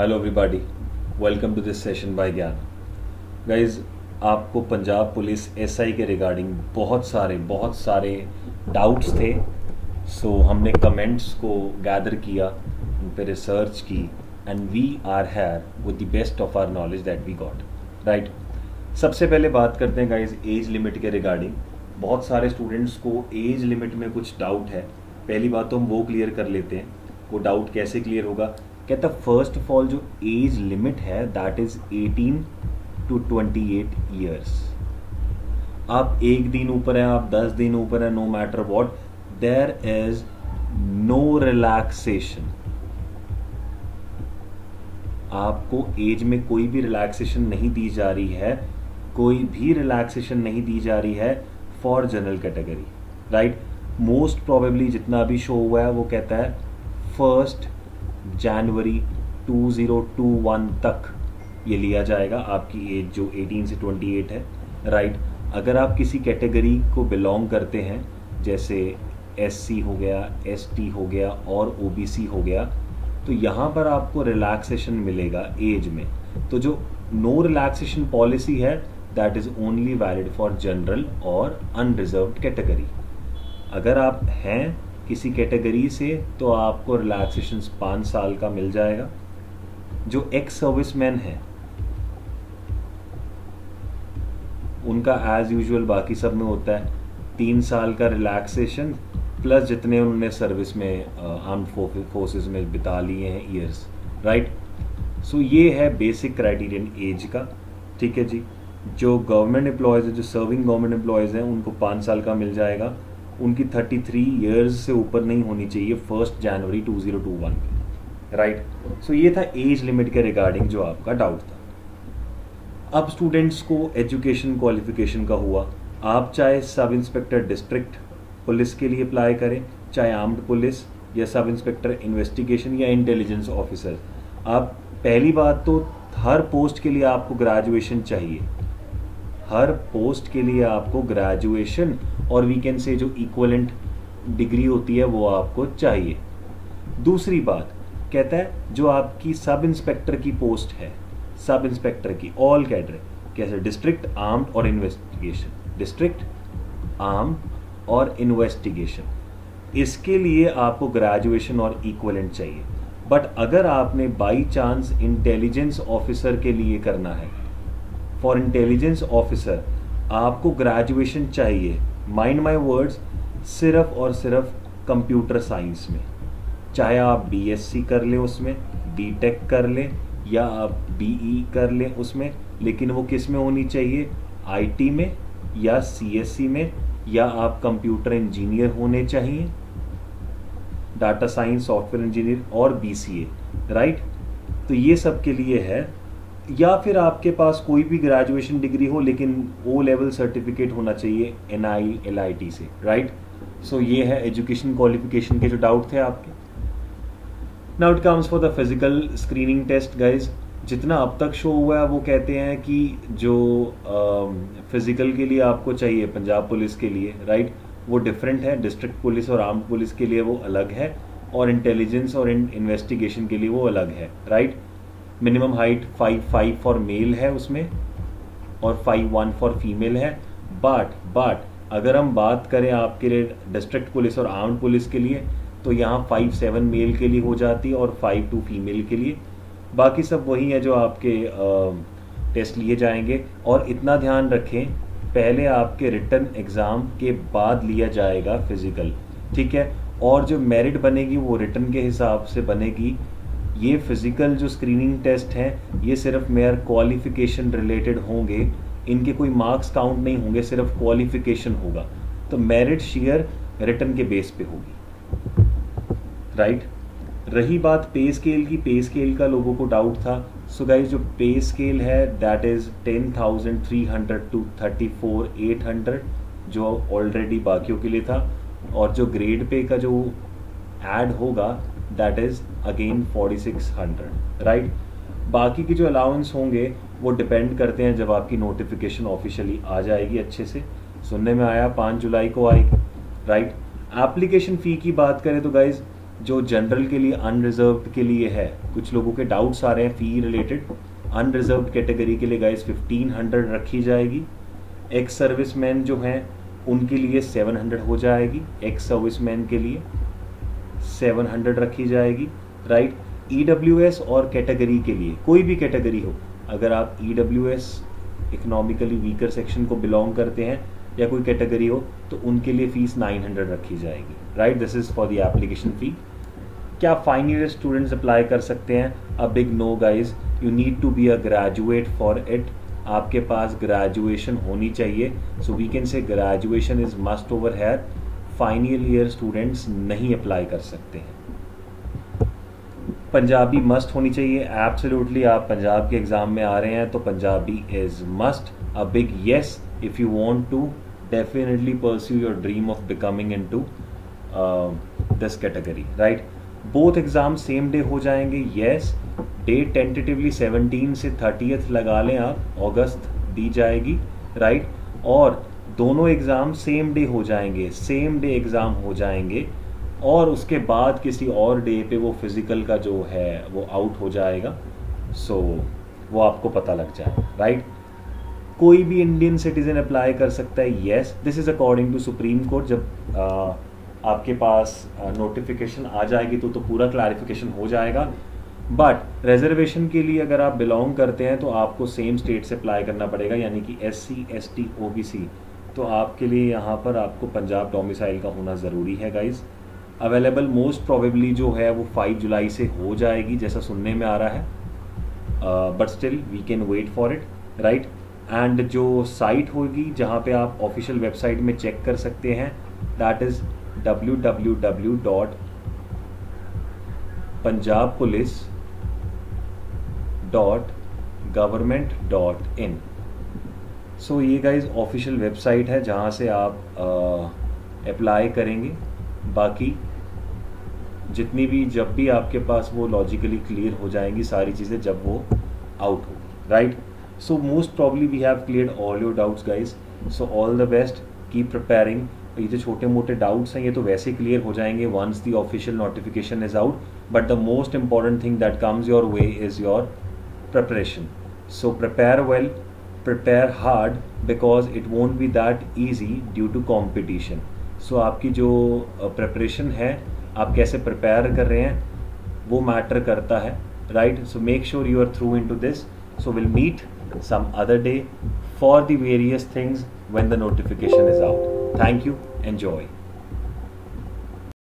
Hello everybody, welcome to this session by Gyan. Guys, आपको Punjab police SI के regarding बहुत सारे डाउट्स थे। सो हमने कमेंट्स को गैदर किया, उन पर रिसर्च की and we are here with the best of our knowledge that we got. Right, सबसे पहले बात करते हैं गाइज एज लिमिट के रिगार्डिंग। बहुत सारे स्टूडेंट्स को एज लिमिट में कुछ डाउट है। पहली बात तो हम वो क्लियर कर लेते हैं। वो डाउट कैसे क्लियर होगा? कहता फर्स्ट ऑफ ऑल जो एज लिमिट है दैट इज 18 to 28 ईयर्स। आप एक दिन ऊपर हैं, आप 10 दिन ऊपर हैं, no matter what, there is no relaxation. आपको एज में कोई भी रिलैक्सेशन नहीं दी जा रही है, कोई भी रिलैक्सेशन नहीं दी जा रही है for general category. Right, most probably जितना भी शो हुआ है वो कहता है 1 जनवरी 2021 तक ये लिया जाएगा आपकी एज जो 18 से 28 है। राइट, अगर आप किसी कैटेगरी को बिलोंग करते हैं जैसे एससी हो गया, एसटी हो गया और ओबीसी हो गया, तो यहाँ पर आपको रिलैक्सेशन मिलेगा एज में। तो जो नो रिलैक्सेशन पॉलिसी है that is only valid for general और अनरिजर्व्ड कैटेगरी। अगर आप हैं किसी कैटेगरी से तो आपको रिलैक्सेशन 5 साल का मिल जाएगा। जो एक्स सर्विसमैन है उनका एज यूजुअल बाकी सब में होता है 3 साल का रिलैक्सेशन प्लस जितने उन्होंने सर्विस में आर्म्ड फोर्सेस में बिता लिए हैं ईयर्स। राइट, सो ये है बेसिक क्राइटेरियन एज का। ठीक है जी, जो गवर्नमेंट एम्प्लॉयज़ है, जो सर्विंग गवर्नमेंट एम्प्लॉयज़ हैं, उनको 5 साल का मिल जाएगा। उनकी 33 ईयर्स से ऊपर नहीं होनी चाहिए 1 जनवरी 2021 में। राइट, सो ये था एज लिमिट के रिगार्डिंग जो आपका डाउट था। अब स्टूडेंट्स को एजुकेशन क्वालिफिकेशन का हुआ। आप चाहे सब इंस्पेक्टर डिस्ट्रिक्ट पुलिस के लिए अप्लाई करें, चाहे आर्म्ड पुलिस या सब इंस्पेक्टर इन्वेस्टिगेशन या इंटेलिजेंस ऑफिसर। आप पहली बात तो हर पोस्ट के लिए आपको ग्रेजुएशन चाहिए। हर पोस्ट के लिए आपको ग्रेजुएशन और वी कैन से जो इक्वलेंट डिग्री होती है वो आपको चाहिए। दूसरी बात कहता है जो आपकी सब इंस्पेक्टर की पोस्ट है, सब इंस्पेक्टर की ऑल कैडर, कैसे डिस्ट्रिक्ट आर्म्ड और इन्वेस्टिगेशन, डिस्ट्रिक्ट आर्म्ड और इन्वेस्टिगेशन, इसके लिए आपको ग्रेजुएशन और इक्वलेंट चाहिए। बट अगर आपने बाई चांस इंटेलिजेंस ऑफिसर के लिए करना है, फॉर इंटेलिजेंस ऑफिसर आपको ग्रेजुएशन चाहिए, माइंड माय वर्ड्स, सिर्फ और सिर्फ कंप्यूटर साइंस में। चाहे आप बीएससी कर लें उसमें, बीटेक कर लें या आप बीई कर लें उसमें, लेकिन वो किस में होनी चाहिए? आईटी में या सीएससी में, या आप कंप्यूटर इंजीनियर होने चाहिए, डाटा साइंस सॉफ्टवेयर इंजीनियर और बीसीए। राइट, तो ये सब के लिए है। या फिर आपके पास कोई भी ग्रेजुएशन डिग्री हो लेकिन ओ लेवल सर्टिफिकेट होना चाहिए एनआई एलआईटी से। राइट, सो ये है एजुकेशन क्वालिफिकेशन के जो डाउट थे आपके। Now it comes for the physical screening test guys. जितना अब तक शो हुआ है वो कहते हैं कि जो फिजिकल के लिए आपको चाहिए पंजाब पुलिस के लिए, राइट, वो डिफरेंट है। डिस्ट्रिक्ट पुलिस और आर्म्ड पुलिस के लिए वो अलग है और इंटेलिजेंस और इन्वेस्टिगेशन के लिए वो अलग है। Right, minimum height 5'5" for male है उसमें और 5'1" फॉर फीमेल है। बट अगर हम बात करें आपके लिए डिस्ट्रिक्ट पुलिस और आर्म्ड पुलिस के लिए तो यहाँ 5'7" मेल के लिए हो जाती है और 5'2" फीमेल के लिए। बाकी सब वही है जो आपके टेस्ट लिए जाएंगे। और इतना ध्यान रखें, पहले आपके रिटन एग्ज़ाम के बाद लिया जाएगा फिज़िकल। ठीक है, और जो मेरिट बनेगी वो रिटन के हिसाब से बनेगी। ये फिज़िकल जो स्क्रीनिंग टेस्ट हैं ये सिर्फ मेयर क्वालिफ़िकेशन रिलेटेड होंगे, इनके कोई मार्क्स काउंट नहीं होंगे, सिर्फ क्वालिफ़िकेशन होगा। तो मेरिट शेयर रिटन के बेस पे होगी। राइट, रही बात पे स्केल की, पे स्केल का लोगों को डाउट था। सो गाइस, जो पे स्केल है दैट इज़ 10,300 to 34,800 जो ऑलरेडी बाकियों के लिए था। और जो ग्रेड पे का जो ऐड होगा दैट इज़ अगेन 4,600। राइट, बाकी की जो अलाउंस होंगे वो डिपेंड करते हैं जब आपकी नोटिफिकेशन ऑफिशियली आ जाएगी। अच्छे से सुनने में आया 5 जुलाई को आएगी। राइट, एप्लीकेशन फ़ी की बात करें तो गाइज जो जनरल के लिए अनरिजर्व्ड के लिए है, कुछ लोगों के डाउट्स आ रहे हैं फ़ी रिलेटेड। अनरिजर्व्ड कैटेगरी के लिए गाइस 1500 रखी जाएगी। एक्स सर्विसमैन जो हैं उनके लिए 700 हो जाएगी, एक्स सर्विसमैन के लिए 700 रखी जाएगी, राइट। EWS और कैटेगरी के लिए, कोई भी कैटेगरी हो, अगर आप EWS इकोनॉमिकली वीकर सेक्शन को बिलोंग करते हैं या कोई कैटेगरी हो, तो उनके लिए फ़ीस 900 रखी जाएगी, right. This is for the application fee. क्या फाइनल ईयर स्टूडेंट्स अप्लाई कर सकते हैं? A big no guys, you need to be a graduate for it. आपके पास ग्रेजुएशन होनी चाहिए, so we can say graduation is must over here. Final year students नहीं apply कर सकते हैं। पंजाबी मस्ट होनी चाहिए, एब्सोल्युटली। आप पंजाब के एग्ज़ाम में आ रहे हैं तो Punjabi is must. A big yes if you want to definitely pursue your dream of becoming into this category, right. Both exam same day हो जाएंगे, येस। डेट टेंटेटिवली 17 से 30 लगा लें आप, अगस्त दी जाएगी, राइट। और दोनों एग्ज़ाम सेम डे हो जाएंगे, सेम डे एग्ज़ाम हो जाएंगे, और उसके बाद किसी और डे पे वो फिज़िकल का जो है वो आउट हो जाएगा, सो वो आपको पता लग जाए, राइट। कोई भी इंडियन सिटीज़न अप्लाई कर सकता है, yes. This is according to supreme court. जब आपके पास नोटिफिकेशन आ जाएगी तो पूरा क्लैरिफिकेशन हो जाएगा। बट रिजर्वेशन के लिए अगर आप बिलोंग करते हैं तो आपको सेम स्टेट से अप्लाई करना पड़ेगा, यानी कि SC ST OBC, तो आपके लिए यहाँ पर आपको पंजाब डोमिसाइल का होना ज़रूरी है गाइज़। अवेलेबल मोस्ट प्रोबेबली जो है वो 5 जुलाई से हो जाएगी, जैसा सुनने में आ रहा है, but still we can wait for it, right. And जो साइट होगी जहाँ पे आप ऑफिशियल वेबसाइट में चेक कर सकते हैं, दैट इज़ www.punjabpolice.government.in। सो ये गाइज ऑफिशियल वेबसाइट है जहाँ से आप अप्लाई करेंगे। बाकी जितनी भी, जब भी आपके पास वो लॉजिकली क्लियर हो जाएंगी सारी चीज़ें जब वो आउट होगी, right. So most probably we have cleared all your doubts guys, so all the best, keep preparing. ये जो छोटे मोटे डाउट्स हैं ये तो वैसे क्लियर हो जाएंगे once the official notification is out, but the most important thing that comes your way is your preparation. So prepare well, prepare hard, because it won't be that easy due to competition. So आपकी जो preparation है, आप कैसे prepare कर रहे हैं वो matter करता है, right? So make sure you are through into this. So we'll meet some other day for the various things when the notification is out. Thank you. Enjoy.